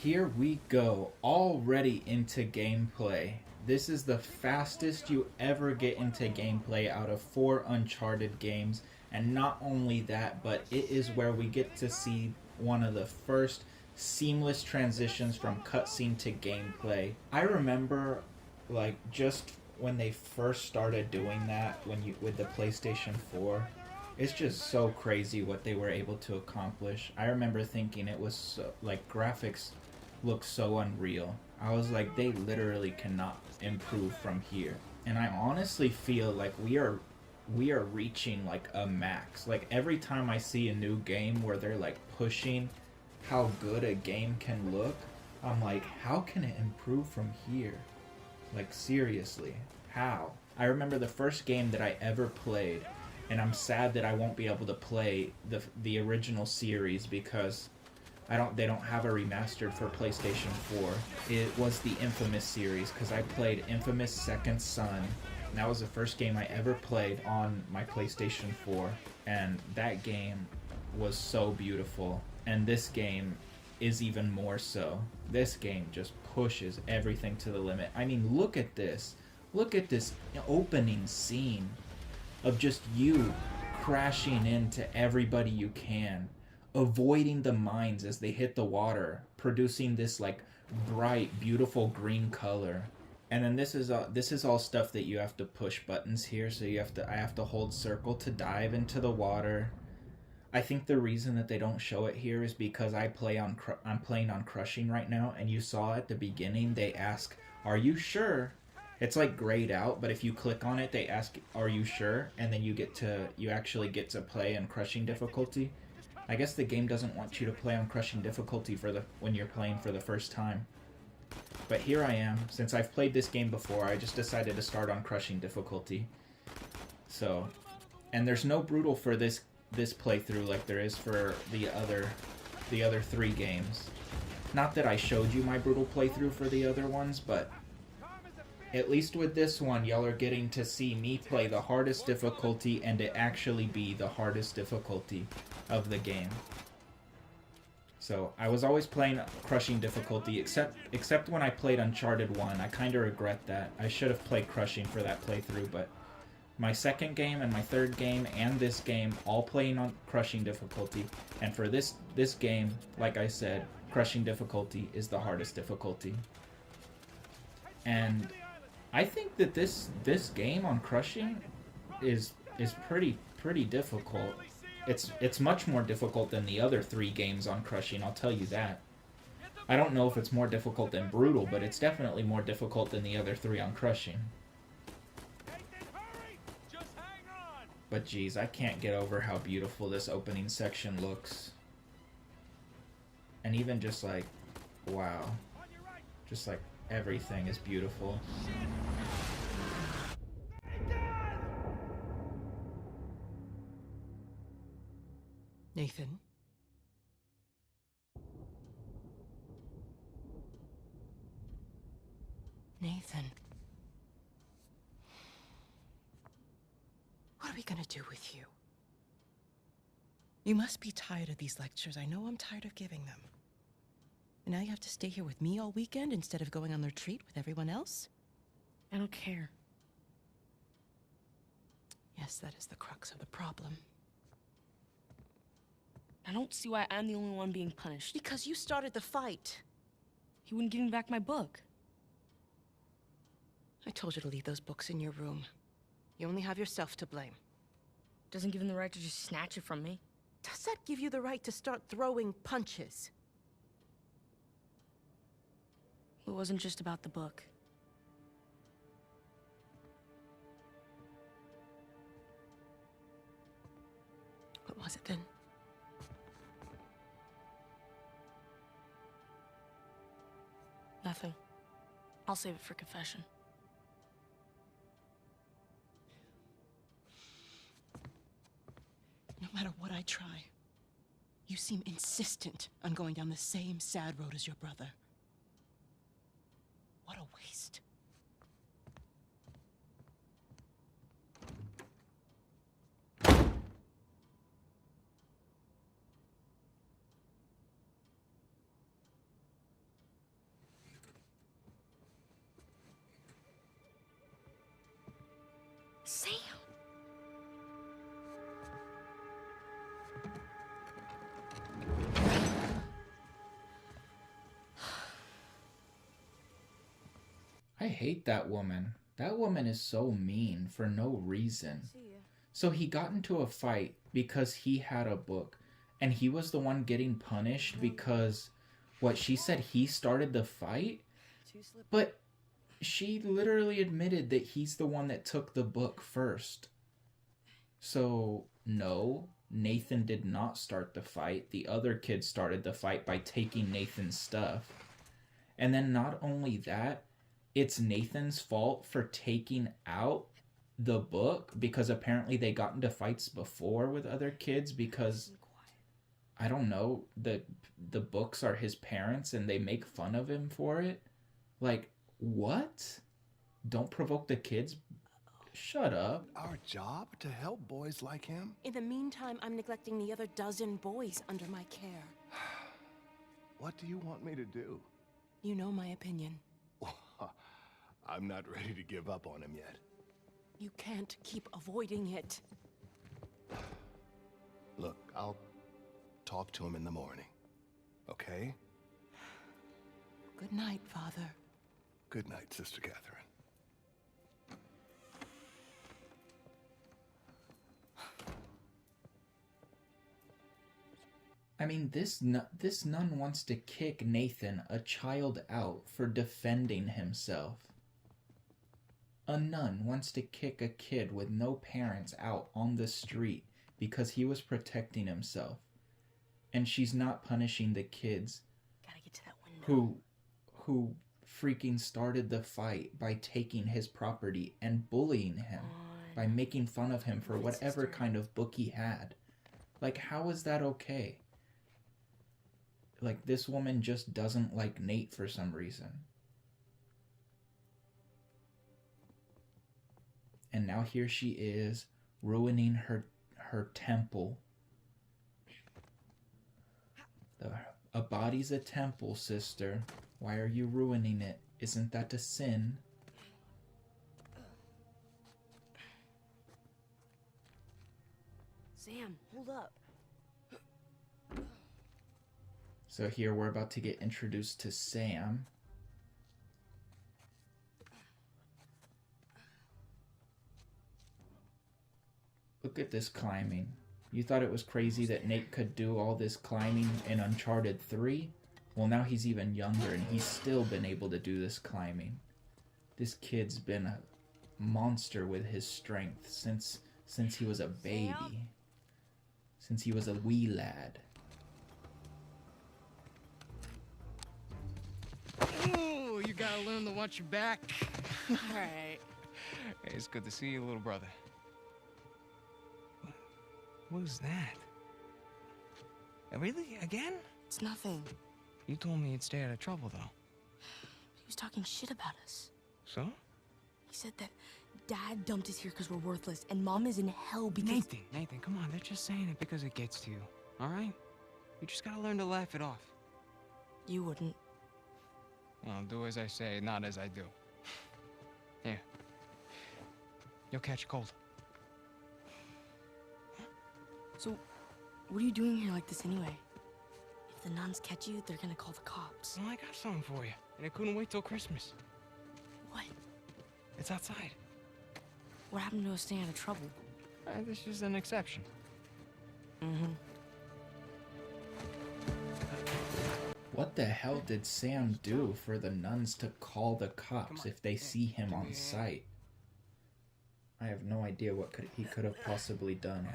Here we go, already into gameplay. This is the fastest you ever get into gameplay out of 4 Uncharted games, and not only that, but it is where we get to see one of the first seamless transitions from cutscene to gameplay. I remember, like, just when they first started doing that, when you with the PlayStation 4, it's just so crazy what they were able to accomplish. I remember thinking it was so, like, graphics look so unreal. I was like, they literally cannot improve from here. And I honestly feel like we are reaching like a max. Like every time I see a new game where they're like pushing how good a game can look, I'm like, how can it improve from here? Like seriously, how? I remember the first game that I ever played, and I'm sad that I won't be able to play the original series because they don't have a remastered for PlayStation 4. It was the Infamous series because I played Infamous Second Son. And that was the first game I ever played on my PlayStation 4, and that game was so beautiful. And this game is even more so. This game just pushes everything to the limit. I mean, look at this. Look at this opening scene of just you crashing into everybody you can, avoiding the mines as they hit the water, producing this like bright, beautiful green color. And then this is all stuff that you have to push buttons here. So I have to hold circle to dive into the water. I think the reason that they don't show it here is because I'm playing on crushing right now, and you saw at the beginning they ask, "Are you sure?" It's like grayed out, but if you click on it, they ask, "Are you sure?" And then you actually get to play on crushing difficulty. I guess the game doesn't want you to play on crushing difficulty when you're playing for the first time. But here I am. Since I've played this game before, I just decided to start on crushing difficulty. So, and there's no brutal for this playthrough like there is for the other 3 games. Not that I showed you my brutal playthrough for the other ones, but at least with this one, y'all are getting to see me play the hardest difficulty and it actually be the hardest difficulty of the game. So I was always playing crushing difficulty, except when I played Uncharted 1. I kind of regret that. I should have played crushing for that playthrough, but my second game and my third game and this game all playing on crushing difficulty. And for this game, like I said, crushing difficulty is the hardest difficulty. And I think that this game on crushing is pretty difficult. It's much more difficult than the other 3 games on crushing, I'll tell you that. I don't know if it's more difficult than brutal, but it's definitely more difficult than the other 3 on crushing. But geez, I can't get over how beautiful this opening section looks. And even just like, wow. Just like everything is beautiful. Nathan? Nathan? What are we gonna do with you? You must be tired of these lectures. I know I'm tired of giving them. And now you have to stay here with me all weekend instead of going on the retreat with everyone else? I don't care. Yes, that is the crux of the problem. I don't see why I'm the only one being punished. Because you started the fight. He wouldn't give me back my book. I told you to leave those books in your room. You only have yourself to blame. Doesn't give him the right to just snatch it from me. Does that give you the right to start throwing punches? It wasn't just about the book. What was it then? Nothing. I'll save it for confession. No matter what I try, you seem insistent on going down the same sad road as your brother. What a waste. Sam! I hate that woman. That woman is so mean for no reason. See ya. So he got into a fight because he had a book, and he was the one getting punished because what she said he started the fight? But she literally admitted that he's the one that took the book first. So, no, Nathan did not start the fight. The other kid started the fight by taking Nathan's stuff. And then not only that, it's Nathan's fault for taking out the book because apparently they got into fights before with other kids because I don't know, the books are his parents and they make fun of him for it. Like, what? Don't provoke the kids? Shut up. Our job to help boys like him? In the meantime, I'm neglecting the other dozen boys under my care. What do you want me to do? You know my opinion. I'm not ready to give up on him yet. You can't keep avoiding it. Look, I'll talk to him in the morning. Okay? Good night, Father. Good night, Sister Catherine. I mean, this nun wants to kick Nathan, a child, out for defending himself. A nun wants to kick a kid with no parents out on the street because he was protecting himself. And she's not punishing the kids Gotta get to that window. who freaking started the fight by taking his property and bullying him by making fun of him for whatever kind of book he had. Like, how is that okay? Like, this woman just doesn't like Nate for some reason. And now here she is, ruining her temple. A body's a temple, sister. Why are you ruining it? Isn't that a sin? Sam, hold up. So here we're about to get introduced to Sam. Look at this climbing. You thought it was crazy that Nate could do all this climbing in Uncharted 3? Well, now he's even younger and he's still been able to do this climbing. This kid's been a monster with his strength since he was a baby. Since he was a wee lad. Ooh, you gotta learn to watch your back. Alright. Hey, it's good to see you, little brother. What was that? Really? Again? It's nothing. You told me you'd stay out of trouble, though. He was talking shit about us. So? He said that Dad dumped us here because we're worthless, and Mom is in hell because... Nathan, come on. They're just saying it because it gets to you, all right? You just gotta learn to laugh it off. You wouldn't. Well, do as I say, not as I do. Here. You'll catch a cold. So, what are you doing here like this anyway? If the nuns catch you, they're gonna call the cops. Well, I got something for you, and I couldn't wait till Christmas. What? It's outside. What happened to us staying out of trouble? This is an exception. Mm-hmm. What the hell did Sam do for the nuns to call the cops if they see him on sight? I have no idea what he could have possibly done.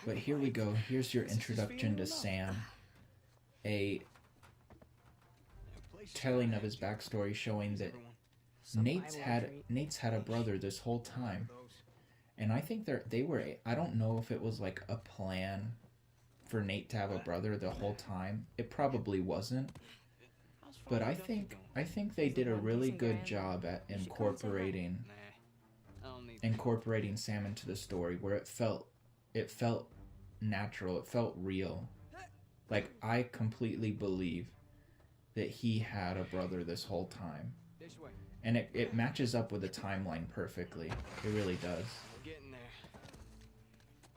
But here we go. Here's your introduction to Sam. A telling of his backstory showing that Nate's had a brother this whole time. And I think I don't know if it was like a plan for Nate to have a brother the whole time. It probably wasn't. But I think they did a really good job at incorporating Sam into the story where it felt natural, it felt real. Like, I completely believe that he had a brother this whole time. And it matches up with the timeline perfectly. It really does. We're getting there.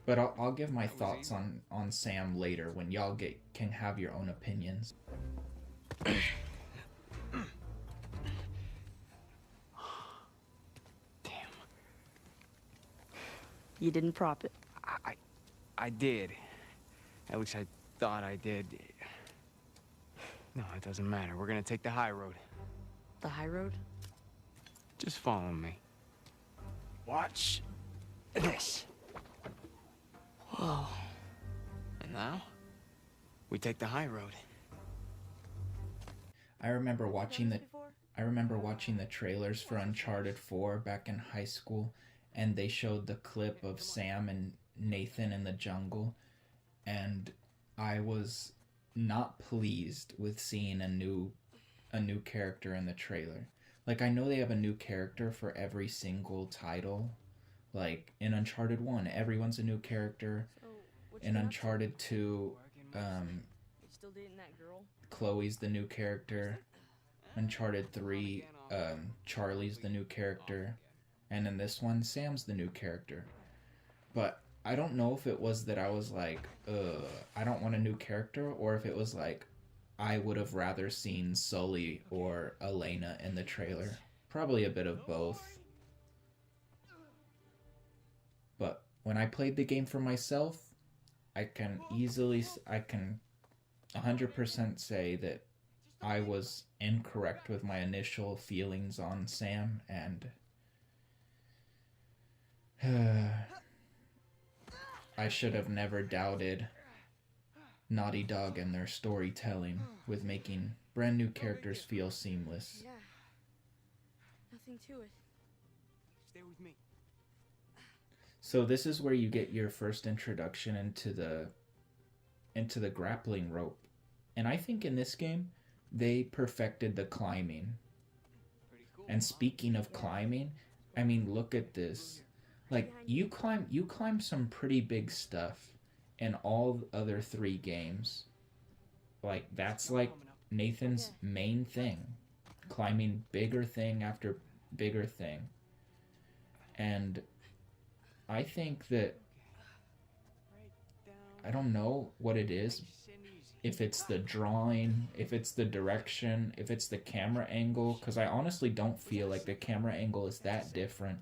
But I'll give my thoughts on Sam later when y'all can have your own opinions. Damn. You didn't prop it. I did. At least I thought I did. No, it doesn't matter. We're gonna take the high road. The high road? Just follow me. Watch this. Whoa. And now, we take the high road. I remember watching the trailers for Uncharted 4 back in high school, and they showed the clip of Sam and Nathan in the jungle, and I was not pleased with seeing a new character in the trailer. Like, I know they have a new character for every single title. Like, in Uncharted 1, everyone's a new character. In Uncharted 2, Still dating that girl? Chloe's the new character. Uncharted 3, Charlie's the new character. And in this one, Sam's the new character. But I don't know if it was that I was like, I don't want a new character, or if it was like, I would have rather seen Sully or Elena in the trailer. Probably a bit of both. But when I played the game for myself, I can 100% say that I was incorrect with my initial feelings on Sam, and I should have never doubted Naughty Dog and their storytelling with making brand new characters feel seamless. Yeah. Nothing to it. Stay with me. So this is where you get your first introduction into the grappling rope. And I think in this game they perfected the climbing. And speaking of climbing, I mean, look at this. Like, you climb some pretty big stuff in all the other 3 games. Like, that's like Nathan's main thing. Climbing bigger thing after bigger thing. And I think that, I don't know what it is. If it's the drawing, if it's the direction, if it's the camera angle, because I honestly don't feel like the camera angle is that different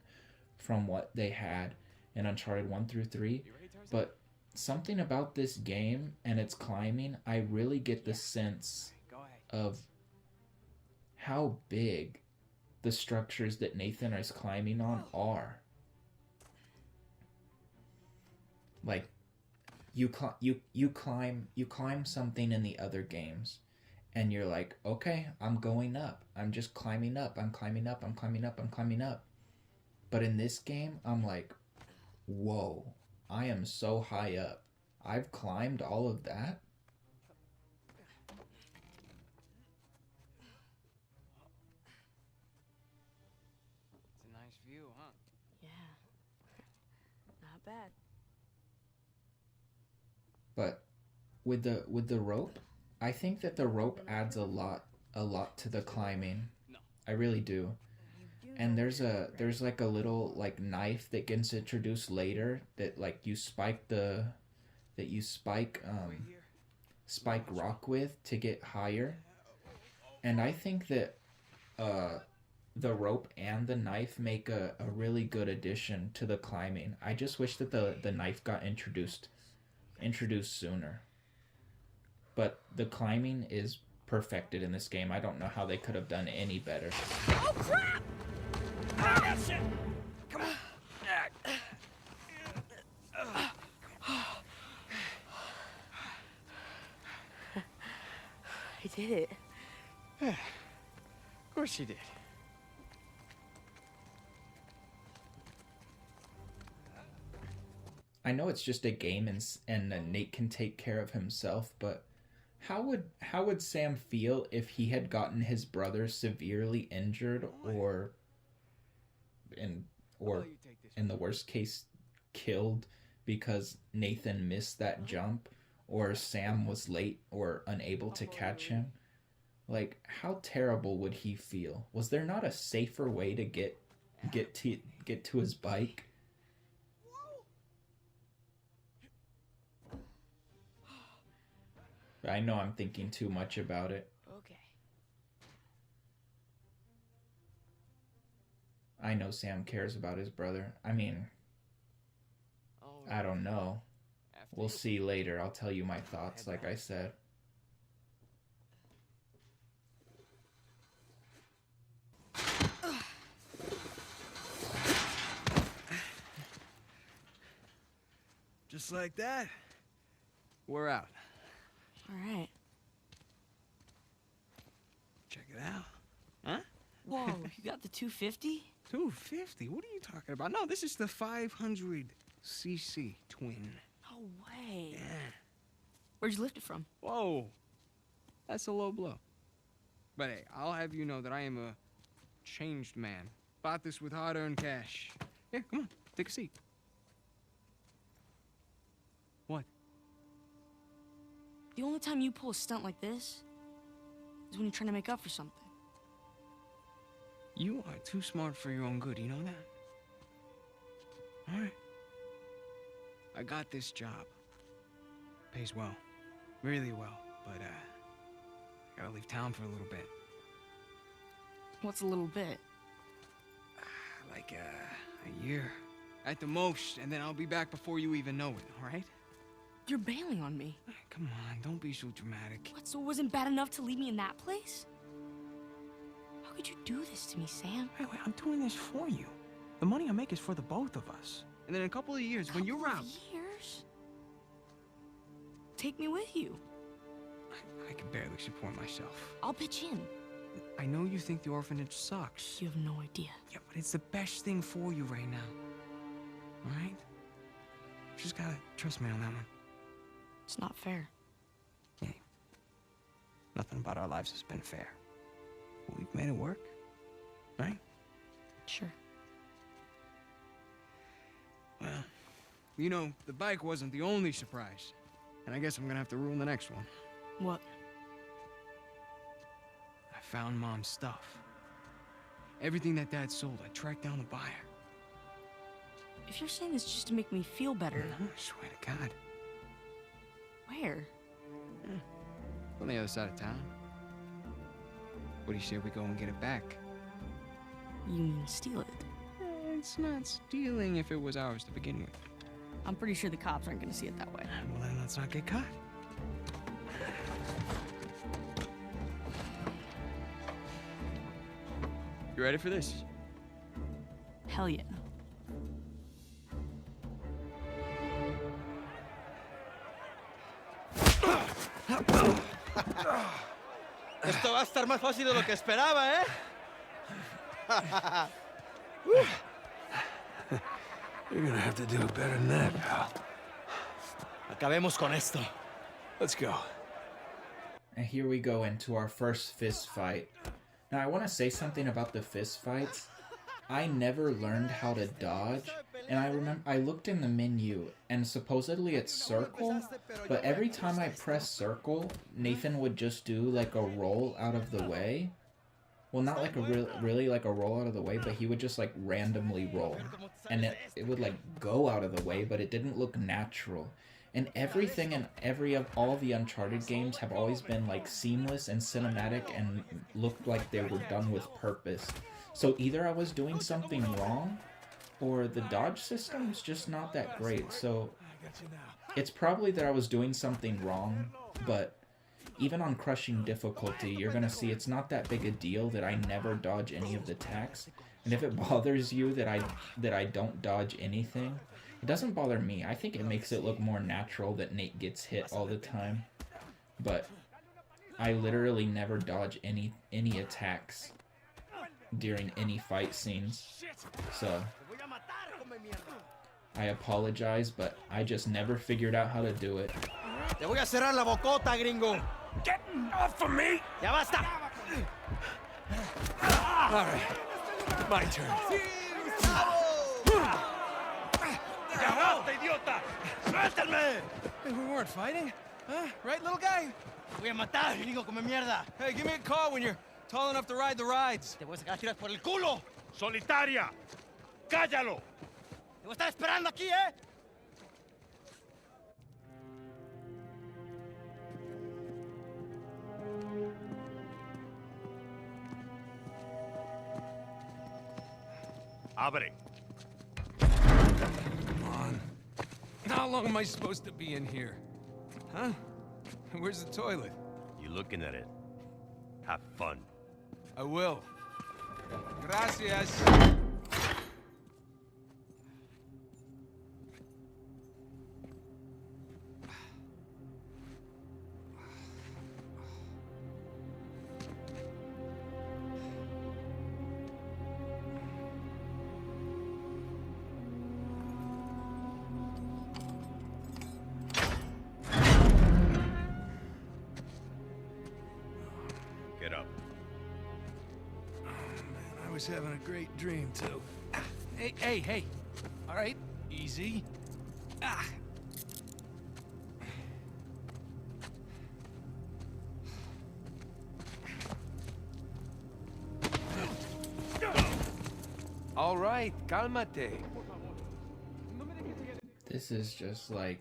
from what they had in Uncharted 1 through 3. But something about this game and its climbing, I really get the sense of how big the structures that Nathan is climbing on are. Like, you climb something in the other games, and you're like, okay, I'm going up. I'm just climbing up. I'm climbing up. I'm climbing up. I'm climbing up. But in this game, I'm like, whoa, I am so high up. I've climbed all of that? It's a nice view, huh? Yeah. Not bad. But with the rope, I think that the rope adds a lot to the climbing. I really do. And there's like a little like knife that gets introduced later that like you spike spike rock with to get higher. And I think that the rope and the knife make a really good addition to the climbing. I just wish that the knife got introduced sooner. But the climbing is perfected in this game. I don't know how they could have done any better. Oh crap! Ah, shit! Come on. I did it. Yeah, of course you did. I know it's just a game and Nate can take care of himself, but how would Sam feel if he had gotten his brother severely injured or in the worst case killed because Nathan missed that jump or Sam was late or unable to catch him? Like, how terrible would he feel? Was there not a safer way to get to his bike? I know I'm thinking too much about it. Okay. I know Sam cares about his brother. I mean, I don't know. We'll see later. I'll tell you my thoughts, like I said. Just like that, we're out. All right. Check it out. Huh? Whoa, you got the 250? 250? What are you talking about? No, this is the 500cc twin. No way. Yeah. Where'd you lift it from? Whoa. That's a low blow. But hey, I'll have you know that I am a changed man. Bought this with hard-earned cash. Here, come on, take a seat. What? The only time you pull a stunt like this is when you're trying to make up for something. You are too smart for your own good, you know that? All right. I got this job. Pays well. Really well. But, I gotta leave town for a little bit. What's a little bit? Like, a year. At the most, and then I'll be back before you even know it, all right? You're bailing on me. Come on, don't be so dramatic. What, so it wasn't bad enough to leave me in that place? How could you do this to me, Sam? Wait, I'm doing this for you. The money I make is for the both of us. And then in a couple of years, when you're out... Years? Take me with you. I can barely support myself. I'll pitch in. I know you think the orphanage sucks. You have no idea. Yeah, but it's the best thing for you right now. All right? Just gotta trust me on that one. It's not fair. Hey, nothing about our lives has been fair. But we've made it work, right? Sure. Well, you know, the bike wasn't the only surprise. And I guess I'm gonna have to ruin the next one. What? I found Mom's stuff. Everything that Dad sold, I tracked down the buyer. If you're saying this just to make me feel better... I swear to God. Where? On the other side of town. What do you say we go and get it back? You mean steal it? It's not stealing if it was ours to begin with. I'm pretty sure the cops aren't gonna see it that way. Well, then let's not get caught. You ready for this? Hell yeah. Esto va a estar más fácil de lo que esperaba, ¿eh? You're gonna have to do it better than that, pal. Acabemos con esto. Let's go. And here we go into our first fist fight. Now I want to say something about the fist fights. I never learned how to dodge, and I remember I looked in the menu, and supposedly it's circle, but every time I press circle, Nathan would just do like a roll out of the way. Well, not like a really like a roll out of the way, but he would just like randomly roll, and it would like go out of the way, but it didn't look natural. And everything in all the Uncharted games have always been like seamless and cinematic and looked like they were done with purpose. So either I was doing something wrong, or the dodge system's just not that great. So it's probably that I was doing something wrong, but even on crushing difficulty, you're gonna see it's not that big a deal that I never dodge any of the attacks. And if it bothers you that I don't dodge anything, it doesn't bother me. I think it makes it look more natural that Nate gets hit all the time. But I literally never dodge any attacks during any fight scenes. So I apologize, but I just never figured out how to do it. Te voy a cerrar la bocota, gringo. Get off of me! Ya basta. All right, my turn. Ya basta, idiota. Suéltame. Hey, we weren't fighting, huh? Right, little guy? Voy a matar, gringo come mierda. Hey, give me a call when you're tall enough to ride the rides. Te voy a sacar a tirar por el culo. ¡Solitaria! ¡Cállalo! Te voy a estar esperando aquí, ¿eh? ¡Abre! Come on. How long am I supposed to be in here? Huh? Where's the toilet? You looking at it? Have fun. I will. Gracias. Get up. Oh, man, I was having a great dream, too. Hey. All right, easy. Ah. All right, cálmate. This is just like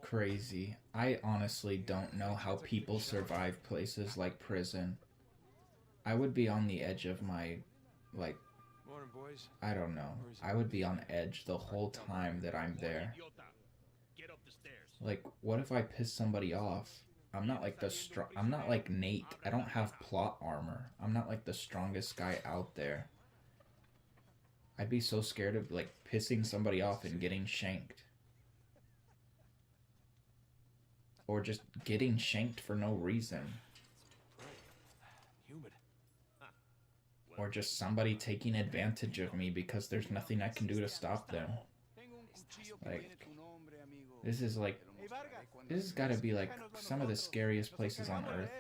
crazy. I honestly don't know how people survive places like prison. I would be on the edge of my, like, Morning, boys. I don't know. I would be on edge the whole time that I'm there. Like, what if I piss somebody off? I'm not like I'm not like Nate. I don't have plot armor. I'm not like the strongest guy out there. I'd be so scared of like pissing somebody off and getting shanked. Or just getting shanked for no reason. Humid. Or just somebody taking advantage of me because there's nothing I can do to stop them. Like, this has got to be like some of the scariest places on earth.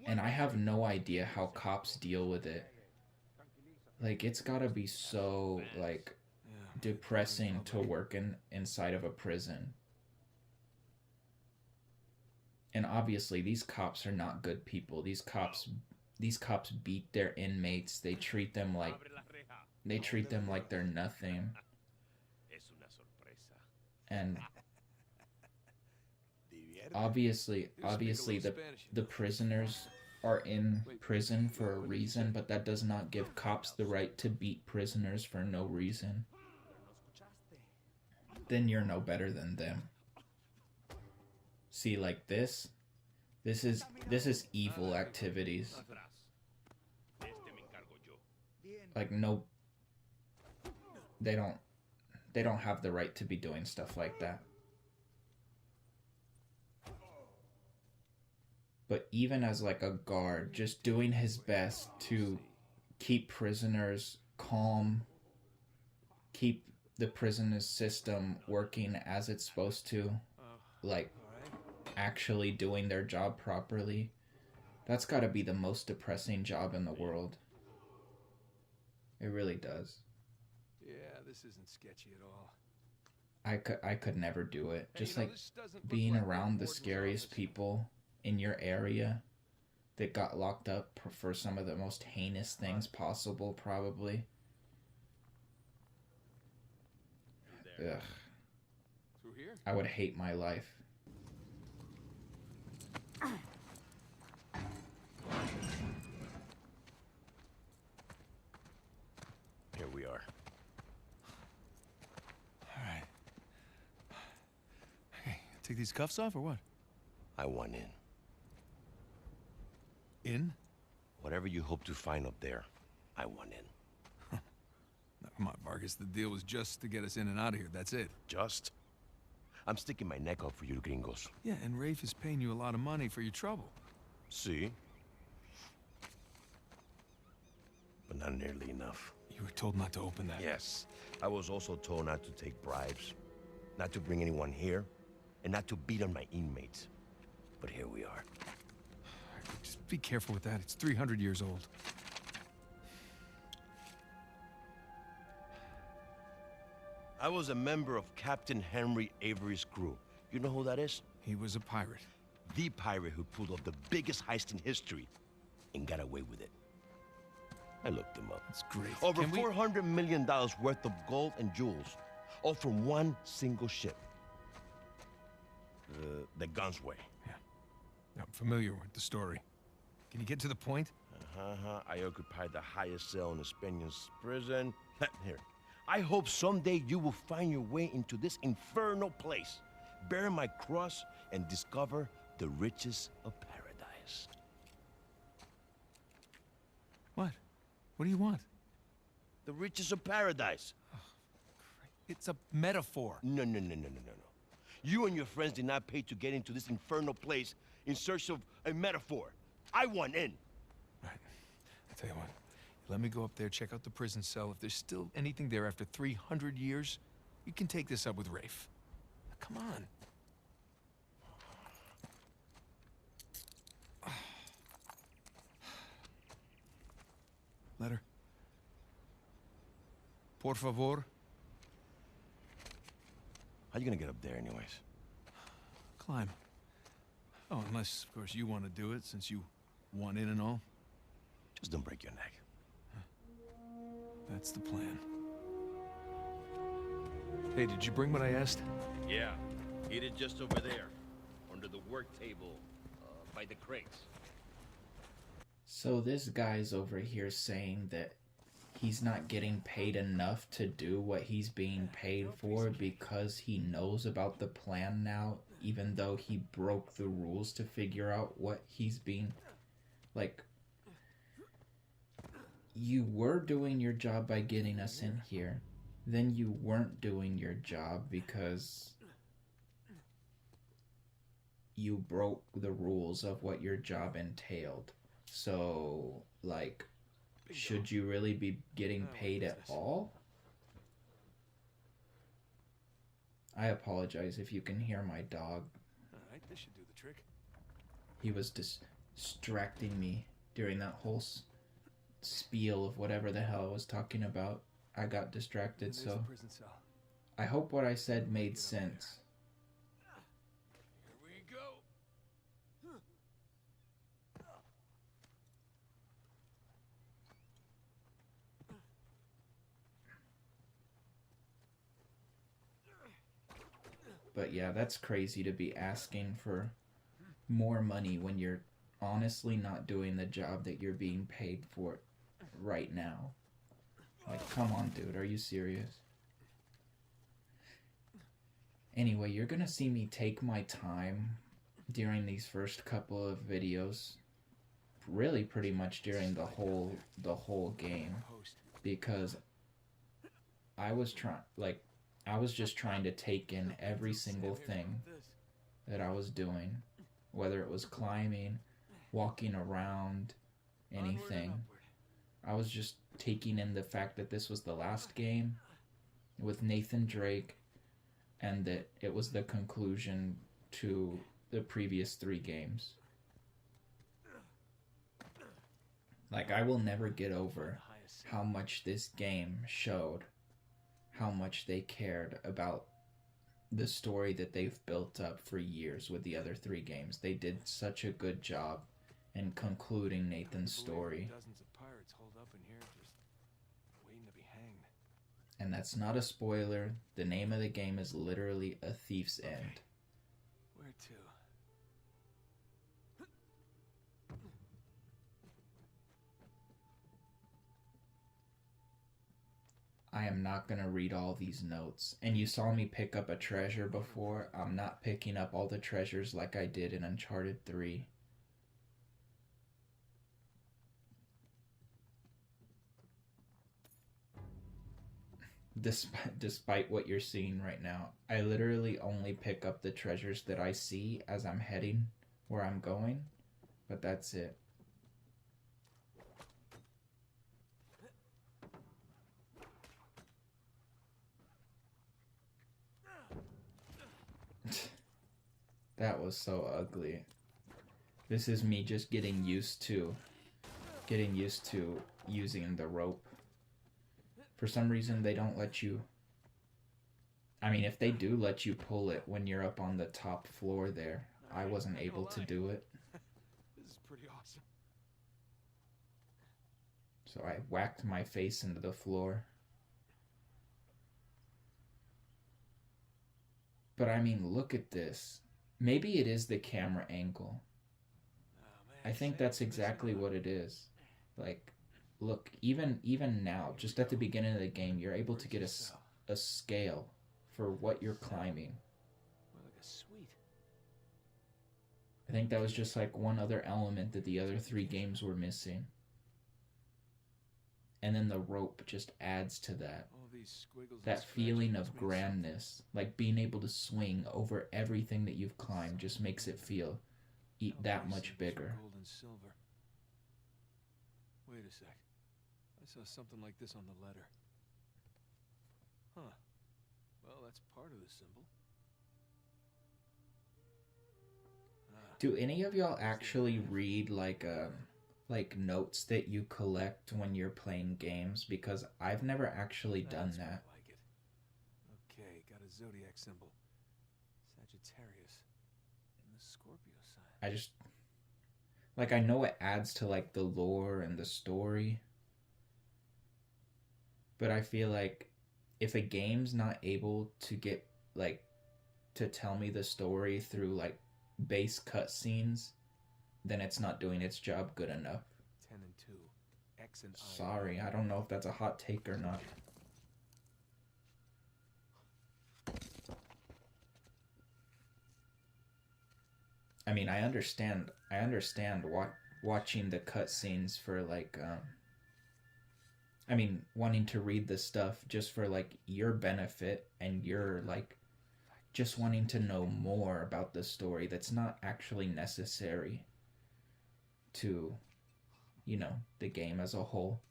And I have no idea how cops deal with it. Like, it's got to be so, like, depressing to work inside of a prison. And obviously, these cops are not good people. These cops beat their inmates. They treat them like they're nothing. And obviously the prisoners are in prison for a reason, but that does not give cops the right to beat prisoners for no reason. Then you're no better than them. See, like this is evil activities. Like, no, they don't have the right to be doing stuff like that. But even as like a guard, just doing his best to keep prisoners calm, keep the prison system working as it's supposed to, like actually doing their job properly, that's got to be the most depressing job in the world. It really does. Yeah, this isn't sketchy at all. I could never do it. Hey, Just you know, like this doesn't look being like around the Warden's scariest office. people in your area that got locked up for some of the most heinous things possible, probably. Ugh. Through here? I would hate my life. Here we are. All right. Hey, take these cuffs off or what? I want in. In? Whatever you hope to find up there, I want in. No, come on, Vargas. The deal was just to get us in and out of here. That's it. Just? I'm sticking my neck out for you gringos. Yeah, and Rafe is paying you a lot of money for your trouble. See? But not nearly enough. You were told not to open that. Yes. I was also told not to take bribes, not to bring anyone here, and not to beat on my inmates. But here we are. Just be careful with that. It's 300 years old. I was a member of Captain Henry Avery's crew. You know who that is? He was a pirate. The pirate who pulled off the biggest heist in history and got away with it. I looked him up. That's great. Over Can we- $400 million worth of gold and jewels, all from one single ship. The Gunsway. Yeah. I'm familiar with the story. Can you get to the point? I occupied the highest cell in the Spaniards' prison. Here. I hope someday you will find your way into this infernal place, bear my cross, and discover the riches of paradise. What? What do you want? The riches of paradise. It's a metaphor. No. You and your friends did not pay to get into this infernal place in search of a metaphor. I want in. Right. I'll tell you what. Let me go up there, check out the prison cell. If there's still anything there after 300 years, you can take this up with Rafe. Now, come on. Letter. Por favor. How you gonna get up there anyways? Climb. Oh, unless, of course, you want to do it, since you want in and all. Just don't break your neck. That's the plan. Hey, did you bring what I asked? Yeah. Eat it just over there, under the work table, by the crates. So this guy's over here saying that he's not getting paid enough to do what he's being paid for because he knows about the plan now, even though he broke the rules to figure out what he's being... Like, you were doing your job by getting us in here. Then you weren't doing your job because you broke the rules of what your job entailed. So, like, should you really be getting paid at all? I apologize if you can hear my dog. Alright, this should do the trick. He was distracting me during that whole spiel of whatever the hell I was talking about. I got distracted, There's so the prison cell. I hope what I said made sense. Here we go. But yeah, that's crazy to be asking for more money when you're honestly not doing the job that you're being paid for right now. Like, come on, dude, are you serious? Anyway, you're gonna see me take my time during these first couple of videos. Really pretty much during the whole game. Because I was just trying to take in every single thing that I was doing. Whether it was climbing, walking around, anything. I was just taking in the fact that this was the last game with Nathan Drake and that it was the conclusion to the previous 3 games. Like, I will never get over how much this game showed how much they cared about the story that they've built up for years with the other 3 games. They did such a good job in concluding Nathan's story. Dozens of pirates holed up in here just waiting to be hanged. And that's not a spoiler. The name of the game is literally A Thief's End. Where to? I am not going to read all these notes. And you saw me pick up a treasure before. I'm not picking up all the treasures like I did in Uncharted 3. Despite what you're seeing right now, I literally only pick up the treasures that I see as I'm heading where I'm going. But that's it. That was so ugly. This is me just getting used to using the rope. For some reason they don't let you, I mean, if they do let you pull it when you're up on the top floor there, I wasn't able to do it. This is pretty awesome. So I whacked my face into the floor. But I mean, look at this. Maybe it is the camera angle. I think that's exactly what it is. Like, look, even now, just at the beginning of the game, you're able to get a scale for what you're climbing. More like a suite. I think that was just like one other element that the other 3 games were missing. And then the rope just adds to that. All these squiggles and That scratches feeling must of mean grandness. Like being able to swing over everything that you've climbed just makes it feel something. that These much symbols are bigger. Gold and silver. Wait a sec. I saw something like this on the letter. Huh. Well, that's part of the symbol. Do any of y'all actually read like notes that you collect when you're playing games? Because I've never actually done That's more that. like it. Okay, got a zodiac symbol. Sagittarius. And the Scorpio sign. I just like, I know it adds to like the lore and the story. But I feel like if a game's not able to get like to tell me the story through like base cutscenes, then it's not doing its job good enough. 10 and 2. X and I. Sorry, I don't know if that's a hot take or not. I mean, I understand watching the cutscenes for like I mean, wanting to read the stuff just for like your benefit, and you're like just wanting to know more about the story that's not actually necessary to, you know, the game as a whole.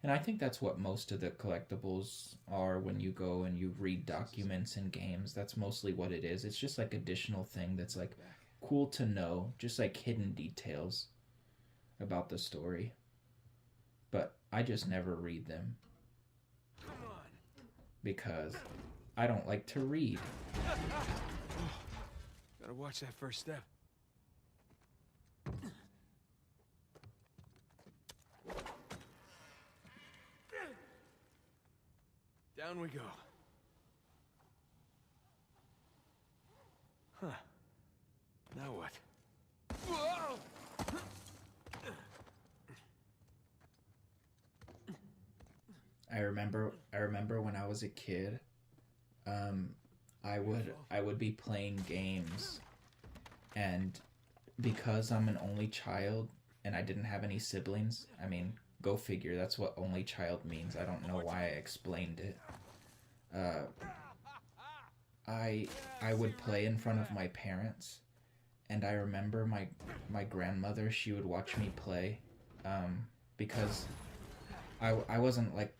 And I think that's what most of the collectibles are when you go and you read documents in games. That's mostly what it is. It's just like additional thing that's like cool to know, just like hidden details about the story. But I just never read them because I don't like to read. Gotta watch that first step. Down we go. Huh. Now what? Whoa! I remember when I was a kid, I would be playing games, and because I'm an only child and I didn't have any siblings, I mean, go figure, that's what only child means. I don't know why I explained it. I would play in front of my parents, and I remember my grandmother, she would watch me play, because I wasn't like,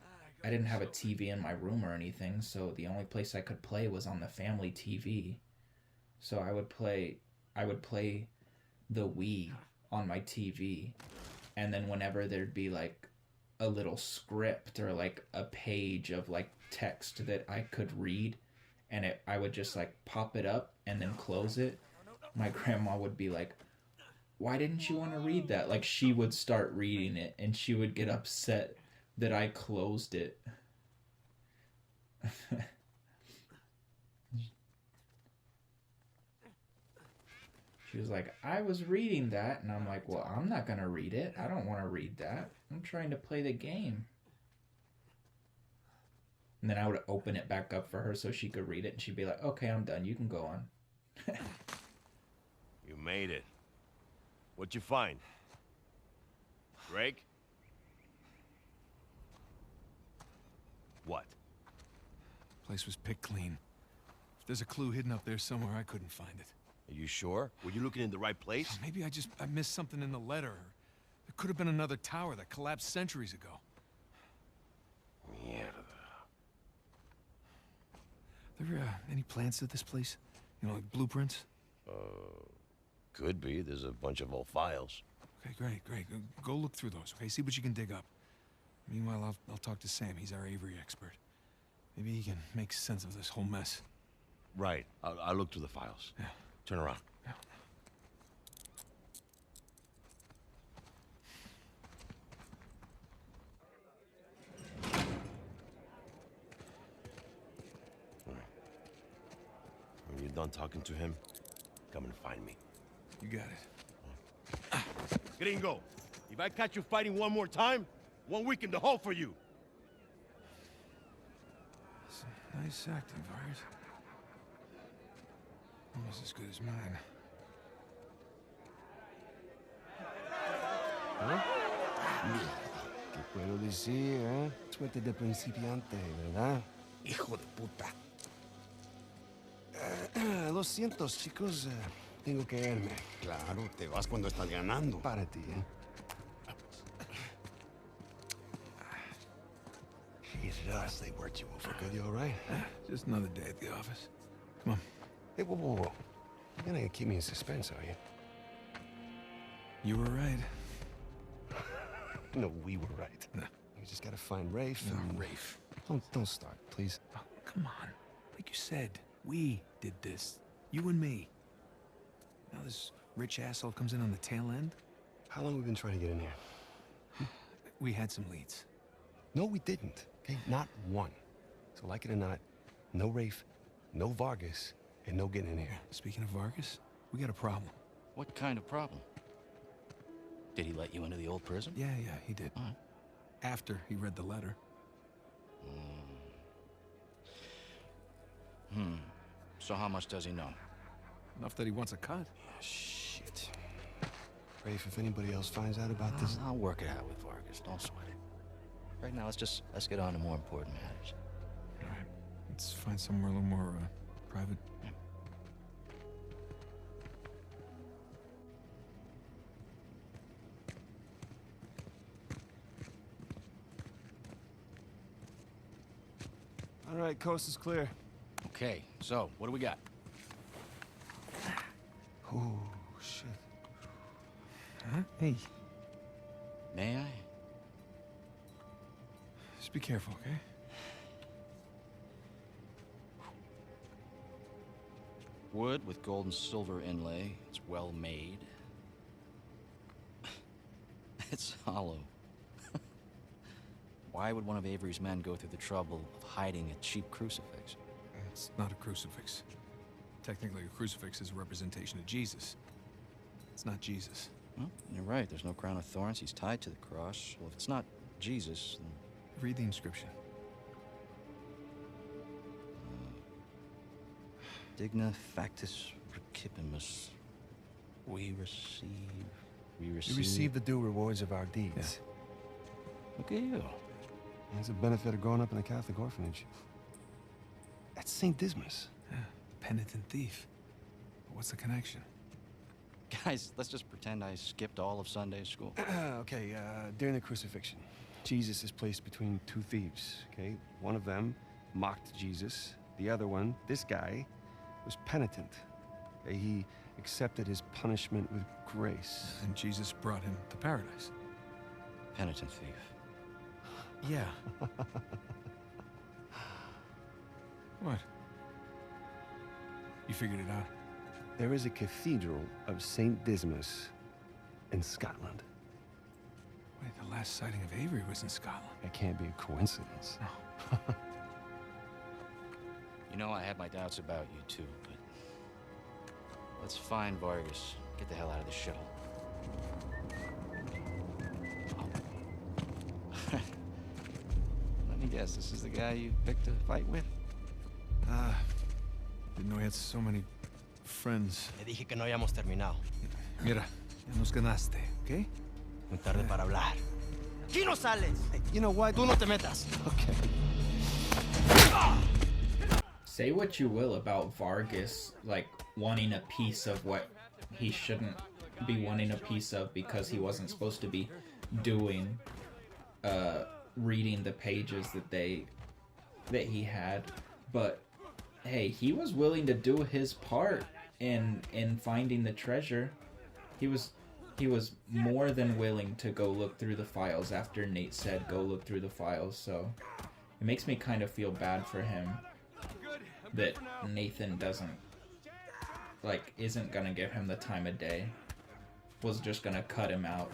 I didn't have a TV in my room or anything, so the only place I could play was on the family TV. So I would play the Wii on my TV, and then whenever there'd be like a little script or like a page of like text that I could read, and I would just like pop it up and then close it, my grandma would be like, "Why didn't you want to read that?" Like, she would start reading it and she would get upset that I closed it. She was like, "I was reading that," and I'm like, "Well, I'm not gonna read it. I don't want to read that. I'm trying to play the game." And then I would open it back up for her so she could read it, and she'd be like, "Okay, I'm done. You can go on." You made it. What'd you find? Drake? What? Place was picked clean. If there's a clue hidden up there somewhere, I couldn't find it. Are you sure? Were you looking in the right place? Maybe I missed something in the letter. There could have been another tower that collapsed centuries ago. Mierda. There any plans to this place? You know, like blueprints? Could be. There's a bunch of old files. Okay, great. Go look through those, okay? See what you can dig up. Meanwhile, I'll talk to Sam. He's our Avery expert. Maybe he can make sense of this whole mess. Right. I'll look through the files. Yeah. Turn around. Yeah. done talking to him, come and find me. You got it. Gringo, if I catch you fighting one more time, 1 week in the hole for you. Some nice acting, Vargas. Almost as good as mine. ¿Qué puedo decir, eh? Suerte de principiante, ¿verdad? Hijo de puta. Lo siento, chicos. Tengo que irme. Claro, te vas cuando estás ganando. Para ti, eh. Jesus, they worked you over good. You all right? Just another day at the office. Come on. Hey, whoa, whoa, whoa. You're not gonna keep me in suspense, are you? You were right. No, we were right. No. You just gotta find Rafe No, and... Rafe. Don't start, please. Oh, come on. Like you said, we did this. You and me. Now this rich asshole comes in on the tail end. How long have we been trying to get in here? We had some leads. No, we didn't. Okay, not one. So like it or not, no Rafe, no Vargas, and no getting in here. Speaking of Vargas, we got a problem. What kind of problem? Did he let you into the old prison? Yeah, he did. All right. After he read the letter. So how much does he know? Enough that he wants a cut. Shit. Rafe, if anybody else finds out about this... I'll work it out with Vargas. Don't sweat it. Right now, let's get on to more important matters. All right. Let's find somewhere a little more private. Yeah. All right, coast is clear. Okay, so what do we got? Oh, shit. Huh? Hey, May I? just be careful, okay? Wood with gold and silver inlay. It's well made. It's hollow. Why would one of Avery's men go through the trouble of hiding a cheap crucifix? It's not a crucifix. Technically, a crucifix is a representation of Jesus. It's not Jesus. Well, you're right. There's no crown of thorns. He's tied to the cross. Well, if it's not Jesus, then... Read the inscription. Digna factus recipimus. We receive... We receive the due rewards of our deeds. Look at you. It's a benefit of growing up in a Catholic orphanage. That's St. Dismas. Yeah, the penitent thief. But what's the connection? Guys, let's just pretend I skipped all of Sunday school. Okay, during the crucifixion, Jesus is placed between two thieves, okay? One of them mocked Jesus. The other one, this guy, was penitent. Okay? He accepted his punishment with grace. And Jesus brought him to paradise. Penitent thief. Yeah. What? You figured it out? There is a cathedral of St. Dismas in Scotland. Wait, the last sighting of Avery was in Scotland. That can't be a coincidence. No. You know, I had my doubts about you too, but... Let's find Vargas. Get the hell out of this shithole. Let me guess, this is the guy you picked a fight with? Didn't know he had so many friends. Le dije que no habíamos terminado. Mira, ya nos ganaste, ¿ok? Muy tarde para hablar. ¡Aquí no sales! You know what? Tú no te metas. Okay. Say what you will about Vargas, like, wanting a piece of what he shouldn't be wanting a piece of because he wasn't supposed to be doing, reading the pages that he had. But, hey, he was willing to do his part in finding the treasure. He was more than willing to go look through the files after Nate said go look through the files, so it makes me kind of feel bad for him that Nathan isn't gonna give him the time of day, was just gonna cut him out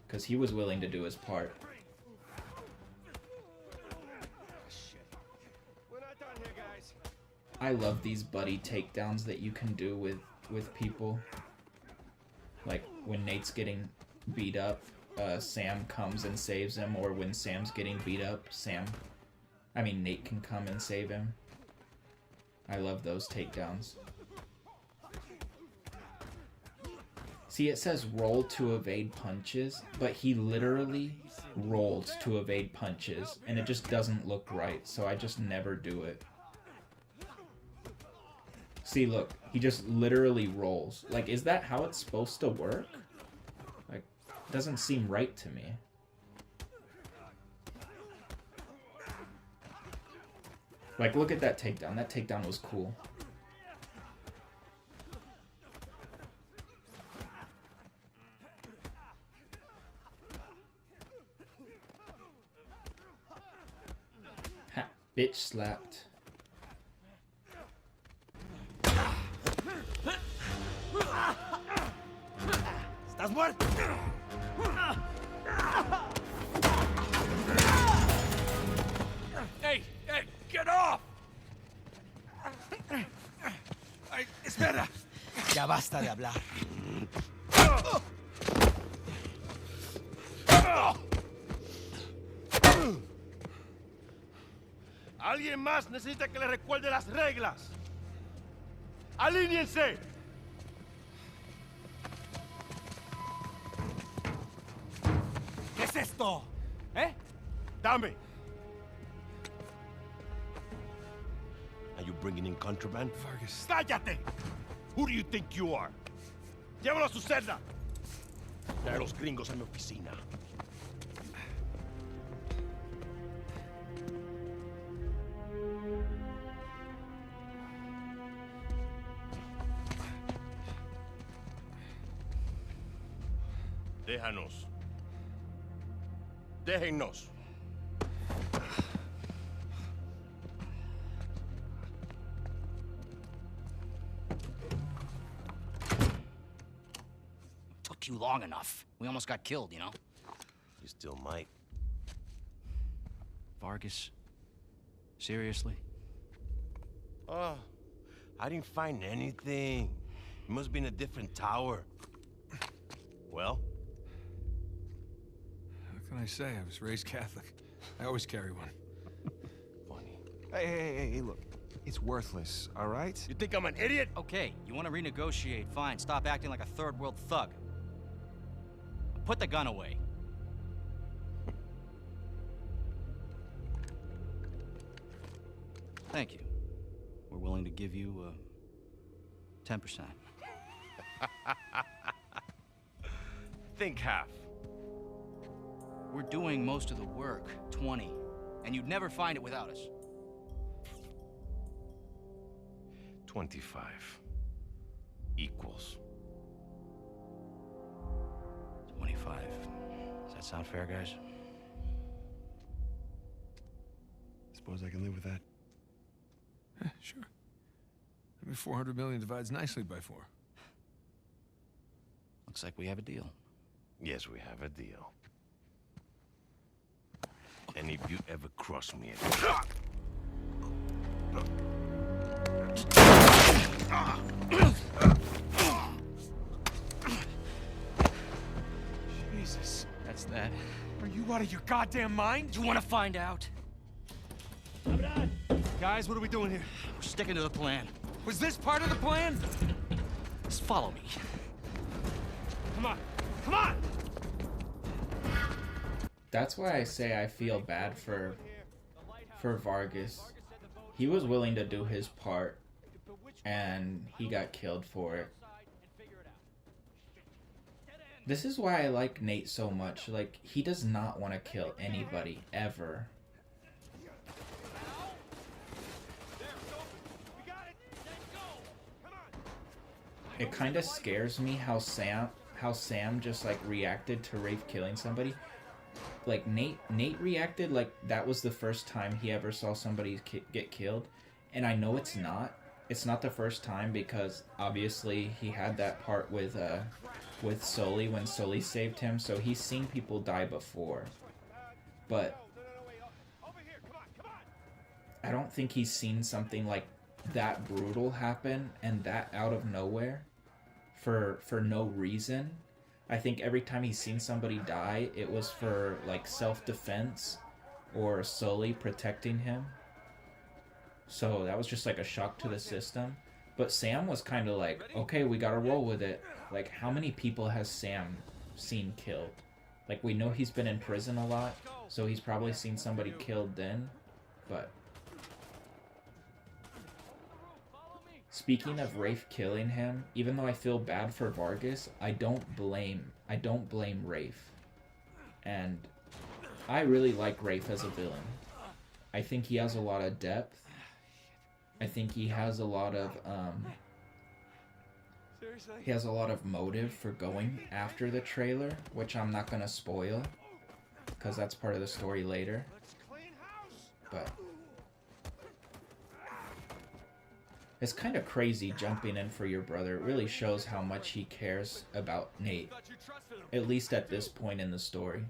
because he was willing to do his part. We're not done here, guys. I love these buddy takedowns that you can do with people. Like when Nate's getting beat up, Sam comes and saves him, or when Sam's getting beat up, Nate can come and save him. I love those takedowns. See, it says roll to evade punches, but he literally rolls to evade punches, and it just doesn't look right, so I just never do it. See, look, he just literally rolls. Like, is that how it's supposed to work? Like, it doesn't seem right to me. Like, look at that takedown. That takedown was cool. Ha, bitch slapped. ¿Estás muerto? Hey, get off! Ay, espera. Ya basta de hablar. Alguien más necesita que le recuerde las reglas. ¡Alíñense! ¿Qué es esto? ¿Eh? Dame. Are you bringing in contraband? Vargas. ¡Cállate! Who do you think you are? Llévalo a su celda. Trae a los gringos a mi oficina. Déjanos. Déjennos. Took you long enough. We almost got killed, you know? You still might. Vargas? Seriously? Oh, I didn't find anything. It must be in a different tower. Well? What can I say? I was raised Catholic. I always carry one. Funny. Hey, look. It's worthless, all right? You think I'm an idiot? Okay, you want to renegotiate? Fine. Stop acting like a third world thug. Put the gun away. Thank you. We're willing to give you 10%. Think half. We're doing most of the work, 20, and you'd never find it without us. 25 equals 25. Does that sound fair, guys? Suppose I can live with that. Sure. I mean, 400 million divides nicely by 4. Looks like we have a deal. Yes, we have a deal. And if you ever cross me Jesus. That's that. Are you out of your goddamn mind? You want to find out? Guys, what are we doing here? We're sticking to the plan. Was this part of the plan? Just follow me. Come on! Come on! That's why I say I feel bad for Vargas. He was willing to do his part, and he got killed for it. This is why I like Nate so much. Like, he does not want to kill anybody, ever. It kind of scares me how Sam just like reacted to Rafe killing somebody. Like Nate reacted like that was the first time he ever saw somebody get killed, and I know it's not. It's not the first time because obviously he had that part with Sully when Sully saved him, so he's seen people die before. But I don't think he's seen something like that brutal happen and that out of nowhere for no reason. I think every time he's seen somebody die, it was for like self-defense or Sully protecting him. So that was just like a shock to the system. But Sam was kind of like, okay, we gotta roll with it. Like, how many people has Sam seen killed? Like, we know he's been in prison a lot, so he's probably seen somebody killed then. But speaking of Rafe killing him, even though I feel bad for Vargas, I don't blame Rafe. And I really like Rafe as a villain. I think he has a lot of depth. I think he has a lot of motive for going after the trailer, which I'm not gonna spoil because that's part of the story later. But it's kind of crazy jumping in for your brother. It really shows how much he cares about Nate, at least at this point in the story.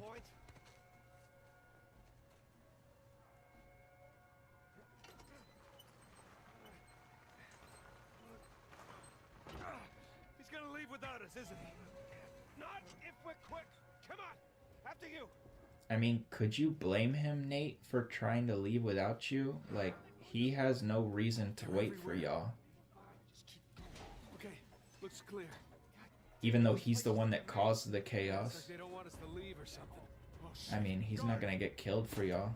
Without us, isn't he? Not if we're quick. Come on, after you. I mean, could you blame him, Nate, for trying to leave without you? Like, he has no reason to wait for y'all. Okay, looks clear. Even though he's the one that caused the chaos. They don't want us to leave or something. I mean, he's not gonna get killed for y'all.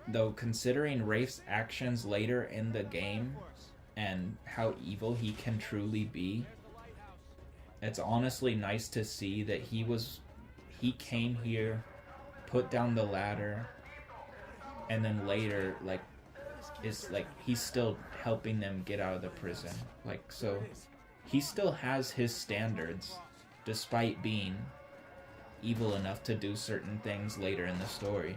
Though, considering Rafe's actions later in the game and how evil he can truly be, it's honestly nice to see that he came here, put down the ladder, and then later, like, is like, he's still helping them get out of the prison. Like, so he still has his standards, despite being evil enough to do certain things later in the story.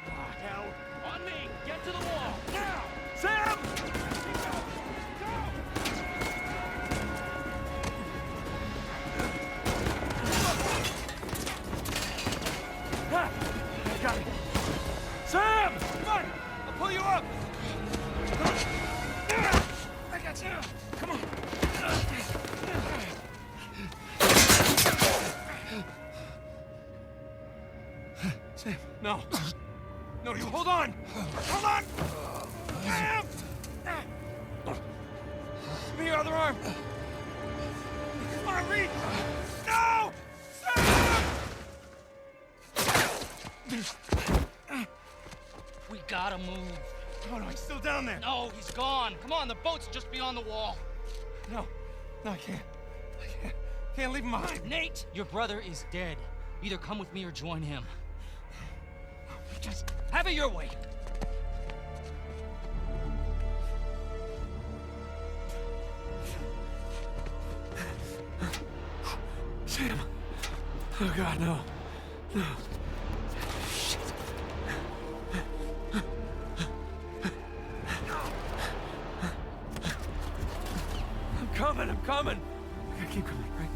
Hell, on me! Get to the wall! Now! Sam! I got it. Sam! Come on! I'll pull you up! I got you! Come on! Sam, no. No, you hold on! Hold on! Sam! Give me your other arm! Come on, reach! No! Sam! We gotta move. Oh, no, he's still down there. No, he's gone. Come on, the boat's just beyond the wall. No, I can't. Can't leave him behind. Nate! Your brother is dead. Either come with me or join him. Just have it your way. Sam. Oh, God, no. No. Shit. I'm coming. I gotta keep coming, right?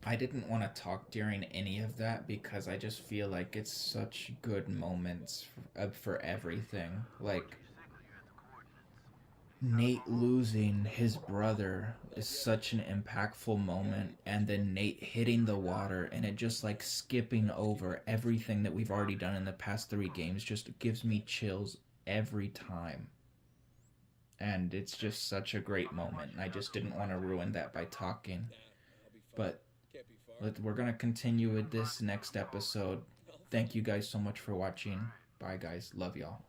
I didn't want to talk during any of that because I just feel like it's such good moments for everything. Like, Nate losing his brother is such an impactful moment, and then Nate hitting the water and it just like skipping over everything that we've already done in the past 3 games just gives me chills every time. And it's just such a great moment. I just didn't want to ruin that by talking. But we're going to continue with this next episode. Thank you guys so much for watching. Bye guys. Love y'all.